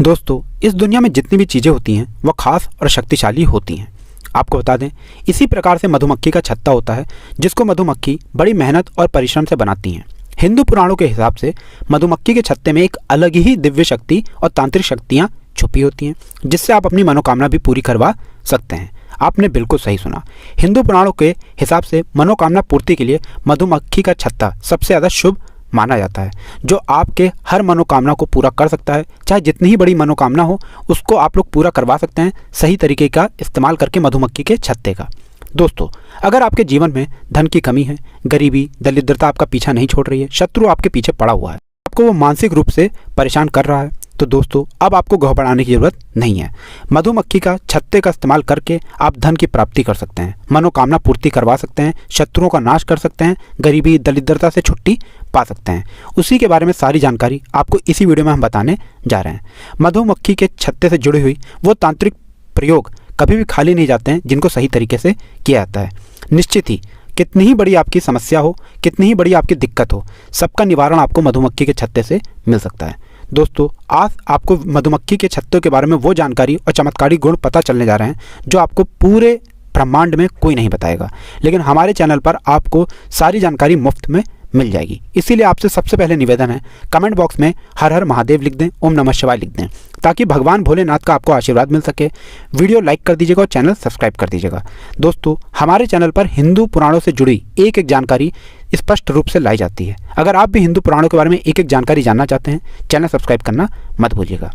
दोस्तों, इस दुनिया में जितनी भी चीज़ें होती हैं वह खास और शक्तिशाली होती हैं। आपको बता दें, इसी प्रकार से मधुमक्खी का छत्ता होता है जिसको मधुमक्खी बड़ी मेहनत और परिश्रम से बनाती हैं। हिंदू पुराणों के हिसाब से मधुमक्खी के छत्ते में एक अलग ही दिव्य शक्ति और तांत्रिक शक्तियाँ छुपी होती हैं जिससे आप अपनी मनोकामना भी पूरी करवा सकते हैं। आपने बिल्कुल सही सुना। हिंदू पुराणों के हिसाब से मनोकामना पूर्ति के लिए मधुमक्खी का छत्ता सबसे ज़्यादा शुभ माना जाता है, जो आपके हर मनोकामना को पूरा कर सकता है। चाहे जितनी ही बड़ी मनोकामना हो उसको आप लोग पूरा करवा सकते हैं सही तरीके का इस्तेमाल करके मधुमक्खी के छत्ते का। दोस्तों, अगर आपके जीवन में धन की कमी है, गरीबी, दरिद्रता आपका पीछा नहीं छोड़ रही है, शत्रु आपके पीछे पड़ा हुआ है, आपको वो मानसिक रूप से परेशान कर रहा है, तो दोस्तों अब आपको घबराने की ज़रूरत नहीं है। मधुमक्खी का छत्ते का इस्तेमाल करके आप धन की प्राप्ति कर सकते हैं, मनोकामना पूर्ति करवा सकते हैं, शत्रुओं का नाश कर सकते हैं, गरीबी दरिद्रता से छुट्टी पा सकते हैं। उसी के बारे में सारी जानकारी आपको इसी वीडियो में हम बताने जा रहे हैं। मधुमक्खी के छत्ते से जुड़ी हुई वो तांत्रिक प्रयोग कभी भी खाली नहीं जाते हैं जिनको सही तरीके से किया जाता है। निश्चित ही कितनी ही बड़ी आपकी समस्या हो, कितनी ही बड़ी आपकी दिक्कत हो, सबका निवारण आपको मधुमक्खी के छत्ते से मिल सकता है। दोस्तों, आज आपको मधुमक्खी के छत्तों के बारे में वो जानकारी और चमत्कारी गुण पता चलने जा रहे हैं जो आपको पूरे ब्रह्मांड में कोई नहीं बताएगा, लेकिन हमारे चैनल पर आपको सारी जानकारी मुफ्त में मिल जाएगी। इसीलिए आपसे सबसे पहले निवेदन है, कमेंट बॉक्स में हर हर महादेव लिख दें, ओम नमः शिवाय लिख दें, ताकि भगवान भोलेनाथ का आपको आशीर्वाद मिल सके। वीडियो लाइक कर दीजिएगा और चैनल सब्सक्राइब कर दीजिएगा। दोस्तों, हमारे चैनल पर हिंदू पुराणों से जुड़ी एक एक जानकारी स्पष्ट रूप से लाई जाती है। अगर आप भी हिंदू पुराणों के बारे में एक एक जानकारी जानना चाहते हैं, चैनल सब्सक्राइब करना मत भूलिएगा।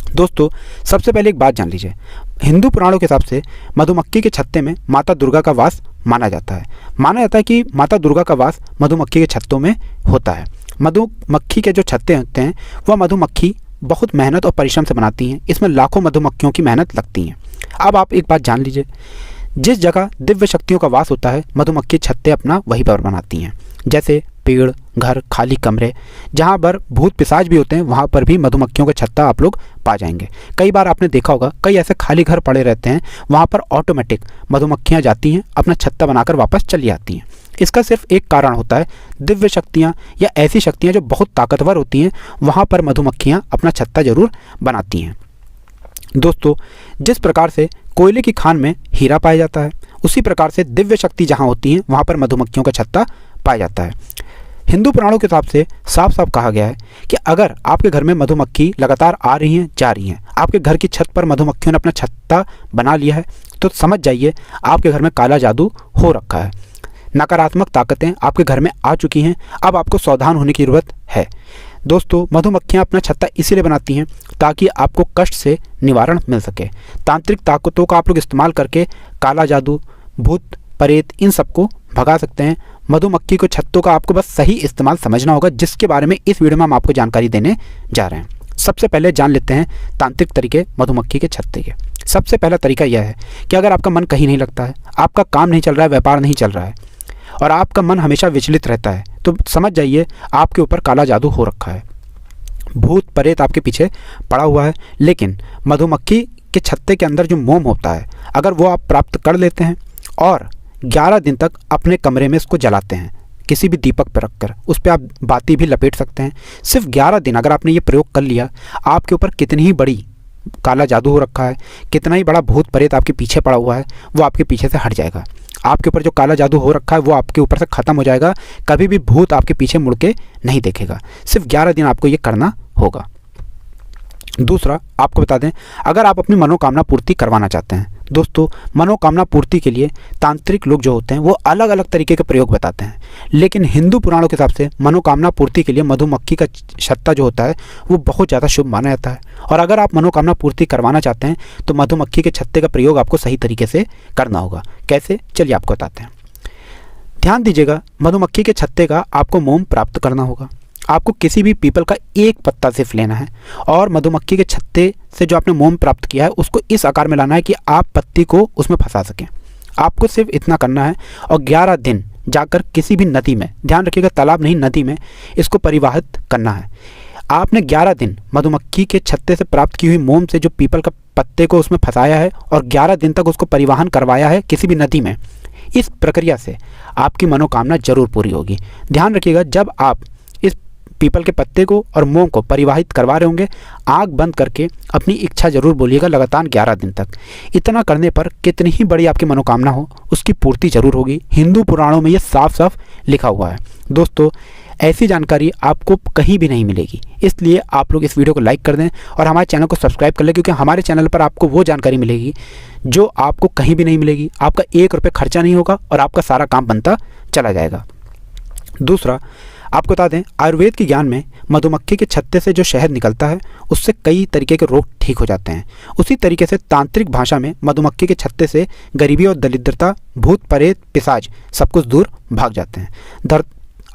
दोस्तों, सबसे पहले एक बात जान लीजिए। हिंदू पुराणों के हिसाब से मधुमक्खी के छत्ते में माता दुर्गा का वास माना जाता है। माना जाता है कि माता दुर्गा का वास मधुमक्खी के छत्तों में होता है। मधुमक्खी के जो छत्ते होते हैं वह मधुमक्खी बहुत मेहनत और परिश्रम से बनाती हैं। इसमें लाखों मधुमक्खियों की मेहनत लगती हैं। अब आप एक बात जान लीजिए, जिस जगह दिव्य शक्तियों का वास होता है मधुमक्खी छत्ते अपना वहीं पर बनाती हैं। जैसे पेड़, घर, खाली कमरे, जहाँ पर भूत पिशाच भी होते हैं वहाँ पर भी मधुमक्खियों का छत्ता आप लोग पा जाएंगे। कई बार आपने देखा होगा, कई ऐसे खाली घर पड़े रहते हैं, वहाँ पर ऑटोमेटिक मधुमक्खियाँ जाती हैं, अपना छत्ता बनाकर वापस चली आती हैं। इसका सिर्फ एक कारण होता है, दिव्य शक्तियाँ या ऐसी शक्तियाँ जो बहुत ताकतवर होती हैं वहाँ पर मधुमक्खियाँ अपना छत्ता जरूर बनाती हैं। दोस्तों, जिस प्रकार से कोयले की खान में हीरा पाया जाता है, उसी प्रकार से दिव्य शक्ति जहाँ होती है वहाँ पर मधुमक्खियों का छत्ता पाया जाता है। हिंदू पुराणों के हिसाब से साफ साफ कहा गया है कि अगर आपके घर में मधुमक्खी लगातार आ रही हैं, जा रही हैं, आपके घर की छत पर मधुमक्खियों ने अपना छत्ता बना लिया है, तो समझ जाइए आपके घर में काला जादू हो रखा है। नकारात्मक ताकतें आपके घर में आ चुकी हैं। अब आपको सावधान होने की ज़रूरत है। दोस्तों, मधुमक्खियाँ अपना छत्ता इसीलिए बनाती हैं ताकि आपको कष्ट से निवारण मिल सके। तांत्रिक ताकतों का आप लोग इस्तेमाल करके काला जादू, भूत प्रेत, इन सबको भगा सकते हैं। मधुमक्खी को छत्तों का आपको बस सही इस्तेमाल समझना होगा, जिसके बारे में इस वीडियो में हम आपको जानकारी देने जा रहे हैं। सबसे पहले जान लेते हैं तांत्रिक तरीके मधुमक्खी के छत्ते के। सबसे पहला तरीका यह है कि अगर आपका मन कहीं नहीं लगता है, आपका काम नहीं चल रहा है, व्यापार नहीं चल रहा है और आपका मन हमेशा विचलित रहता है, तो समझ जाइए आपके ऊपर काला जादू हो रखा है। भूत प्रेत आपके पीछे पड़ा हुआ है। लेकिन मधुमक्खी के छत्ते के अंदर जो मोम होता है, अगर वो आप प्राप्त कर लेते हैं और 11 दिन तक अपने कमरे में इसको जलाते हैं, किसी भी दीपक पर रखकर, उस पर आप बाती भी लपेट सकते हैं। सिर्फ 11 दिन अगर आपने ये प्रयोग कर लिया, आपके ऊपर कितनी ही बड़ी काला जादू हो रखा है, कितना ही बड़ा भूत प्रेत आपके पीछे पड़ा हुआ है, वो आपके पीछे से हट जाएगा। आपके ऊपर जो काला जादू हो रखा है वो आपके ऊपर से ख़त्म हो जाएगा। कभी भी भूत आपके पीछे मुड़ के नहीं देखेगा। सिर्फ 11 दिन आपको ये करना होगा। दूसरा, आपको बता दें, अगर आप अपनी मनोकामना पूर्ति करवाना चाहते हैं, दोस्तों मनोकामना पूर्ति के लिए तांत्रिक लोग जो होते हैं वो अलग अलग तरीके के प्रयोग बताते हैं, लेकिन हिंदू पुराणों के हिसाब से मनोकामना पूर्ति के लिए मधुमक्खी का छत्ता जो होता है वो बहुत ज़्यादा शुभ माना जाता है। और अगर आप मनोकामना पूर्ति करवाना चाहते हैं तो मधुमक्खी के छत्ते का प्रयोग आपको सही तरीके से करना होगा। कैसे, चलिए आपको बताते हैं। ध्यान दीजिएगा, मधुमक्खी के छत्ते का आपको मोम प्राप्त करना होगा। आपको किसी भी पीपल का एक पत्ता सिर्फ लेना है और मधुमक्खी के छत्ते से जो आपने मोम प्राप्त किया है उसको इस आकार में लाना है कि आप पत्ती को उसमें फंसा सकें। आपको सिर्फ इतना करना है और 11 दिन जाकर किसी भी नदी में, ध्यान रखिएगा तालाब नहीं, नदी में इसको परिवाहित करना है। आपने 11 दिन मधुमक्खी के छत्ते से प्राप्त की हुई मोम से जो पीपल का पत्ते को उसमें फंसाया है और 11 दिन तक उसको परिवहन करवाया है किसी भी नदी में। इस प्रक्रिया से आपकी मनोकामना जरूर पूरी होगी। ध्यान रखिएगा, जब आप पीपल के पत्ते को और मोम को परिवाहित करवा रहे होंगे, आंख बंद करके अपनी इच्छा जरूर बोलिएगा लगातार 11 दिन तक। इतना करने पर कितनी ही बड़ी आपकी मनोकामना हो उसकी पूर्ति जरूर होगी। हिंदू पुराणों में ये साफ साफ लिखा हुआ है। दोस्तों, ऐसी जानकारी आपको कहीं भी नहीं मिलेगी, इसलिए आप लोग इस वीडियो को लाइक कर दें और हमारे चैनल को सब्सक्राइब कर लें, क्योंकि हमारे चैनल पर आपको वो जानकारी मिलेगी जो आपको कहीं भी नहीं मिलेगी। आपका 1 रुपये खर्चा नहीं होगा और आपका सारा काम बनता चला जाएगा। दूसरा, आपको बता दें, आयुर्वेद के ज्ञान में मधुमक्खी के छत्ते से जो शहद निकलता है उससे कई तरीके के रोग ठीक हो जाते हैं। उसी तरीके से तांत्रिक भाषा में मधुमक्खी के छत्ते से गरीबी और दरिद्रता, भूत प्रेत पिशाच सब कुछ दूर भाग जाते हैं।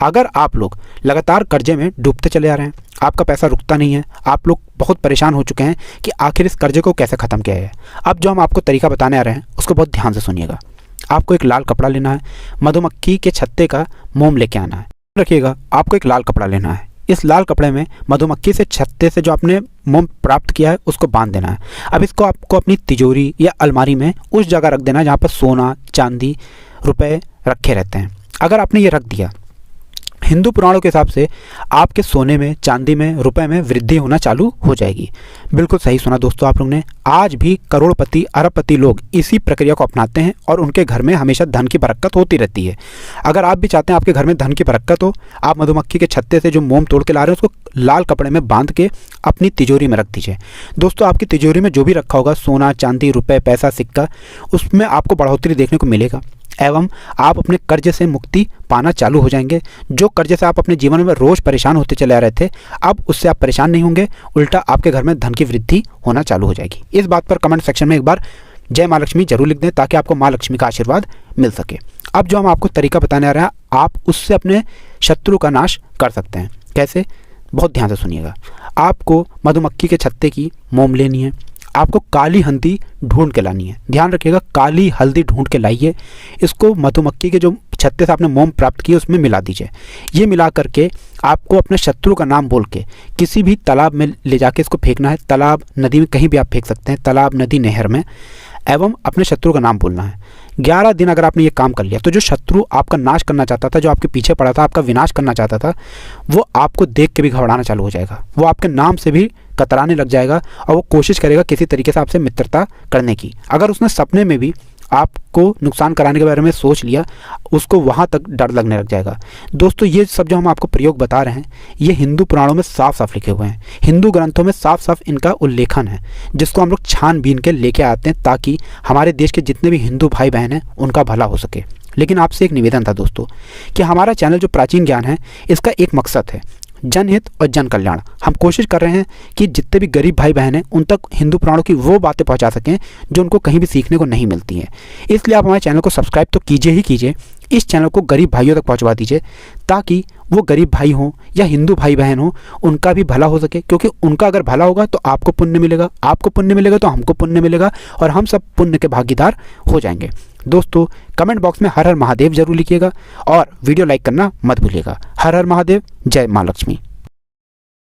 अगर आप लोग लगातार कर्जे में डूबते चले आ रहे हैं, आपका पैसा रुकता नहीं है, आप लोग बहुत परेशान हो चुके हैं कि आखिर इस कर्जे को कैसे ख़त्म किया जाए, अब जो हम आपको तरीका बताने आ रहे हैं उसको बहुत ध्यान से सुनिएगा। आपको एक लाल कपड़ा लेना है, मधुमक्खी के छत्ते का मोम लेके आना है। रखिएगा, आपको एक लाल कपड़ा लेना है। इस लाल कपड़े में मधुमक्खी से छत्ते से जो आपने मोम प्राप्त किया है उसको बांध देना है। अब इसको आपको अपनी तिजोरी या अलमारी में उस जगह रख देना है जहाँ पर सोना, चांदी, रुपए रखे रहते हैं। अगर आपने ये रख दिया, हिंदू पुराणों के हिसाब से आपके सोने में, चांदी में, रुपए में वृद्धि होना चालू हो जाएगी। बिल्कुल सही सुना दोस्तों आप लोग ने। आज भी करोड़पति, अरबपति लोग इसी प्रक्रिया को अपनाते हैं और उनके घर में हमेशा धन की बरकत होती रहती है। अगर आप भी चाहते हैं आपके घर में धन की बरकत हो, आप मधुमक्खी के छत्ते से जो मोम तोड़ के ला रहे हैं उसको लाल कपड़े में बांध के अपनी तिजोरी में रख दीजिए। दोस्तों, आपकी तिजोरी में जो भी रखा होगा, सोना, चांदी, रुपए, पैसा, सिक्का, उसमें आपको बढ़ोतरी देखने को मिलेगा एवं आप अपने कर्ज से मुक्ति पाना चालू हो जाएंगे। जो कर्ज से आप अपने जीवन में रोज परेशान होते चले आ रहे थे, अब उससे आप परेशान नहीं होंगे, उल्टा आपके घर में धन की वृद्धि होना चालू हो जाएगी। इस बात पर कमेंट सेक्शन में एक बार जय माँ लक्ष्मी जरूर लिख दें ताकि आपको माँ लक्ष्मी का आशीर्वाद मिल सके। अब जो हम आपको तरीका बताने आ रहे हैं, आप उससे अपने शत्रु का नाश कर सकते हैं। कैसे? बहुत ध्यान से सुनिएगा। आपको मधुमक्खी के छत्ते की मोम लेनी है, आपको काली हल्दी ढूंढ के लानी है। ध्यान रखिएगा, काली हल्दी ढूंढ के लाइए। इसको मधुमक्खी के जो छत्ते से आपने मोम प्राप्त किए उसमें मिला दीजिए। ये मिला करके आपको अपने शत्रु का नाम बोल के किसी भी तालाब में ले जाके इसको फेंकना है। तालाब, नदी में कहीं भी आप फेंक सकते हैं, तालाब, नदी, नहर में, एवं अपने शत्रु का नाम बोलना है। 11 दिन अगर आपने ये काम कर लिया तो जो शत्रु आपका नाश करना चाहता था, जो आपके पीछे पड़ा था, आपका विनाश करना चाहता था, वो आपको देख के भी घबराना चालू हो जाएगा। वो आपके नाम से भी कतराने लग जाएगा और वो कोशिश करेगा किसी तरीके से आपसे मित्रता करने की। अगर उसने सपने में भी आपको नुकसान कराने के बारे में सोच लिया, उसको वहाँ तक डर लगने लग जाएगा। दोस्तों, ये सब जो हम आपको प्रयोग बता रहे हैं, ये हिंदू पुराणों में साफ साफ लिखे हुए हैं। हिंदू ग्रंथों में साफ साफ इनका उल्लेखन है, जिसको हम लोग छानबीन के लेके आते हैं ताकि हमारे देश के जितने भी हिंदू भाई बहन हैं उनका भला हो सके। लेकिन आपसे एक निवेदन था दोस्तों कि हमारा चैनल जो प्राचीन ज्ञान है, इसका एक मकसद है जनहित और जन कल्याण। हम कोशिश कर रहे हैं कि जितने भी गरीब भाई बहन हैं उन तक हिंदू पुराणों की वो बातें पहुंचा सकें जो उनको कहीं भी सीखने को नहीं मिलती हैं। इसलिए आप हमारे चैनल को सब्सक्राइब तो कीजिए ही कीजिए, इस चैनल को गरीब भाइयों तक पहुंचवा दीजिए ताकि वो गरीब भाई हों या हिंदू भाई बहन हों, उनका भी भला हो सके। क्योंकि उनका अगर भला होगा तो आपको पुण्य मिलेगा, आपको पुण्य मिलेगा तो हमको पुण्य मिलेगा और हम सब पुण्य के भागीदार हो जाएंगे। दोस्तों, कमेंट बॉक्स में हर हर महादेव जरूर लिखिएगा और वीडियो लाइक करना मत भूलिएगा। हर हर महादेव, जय माँ लक्ष्मी।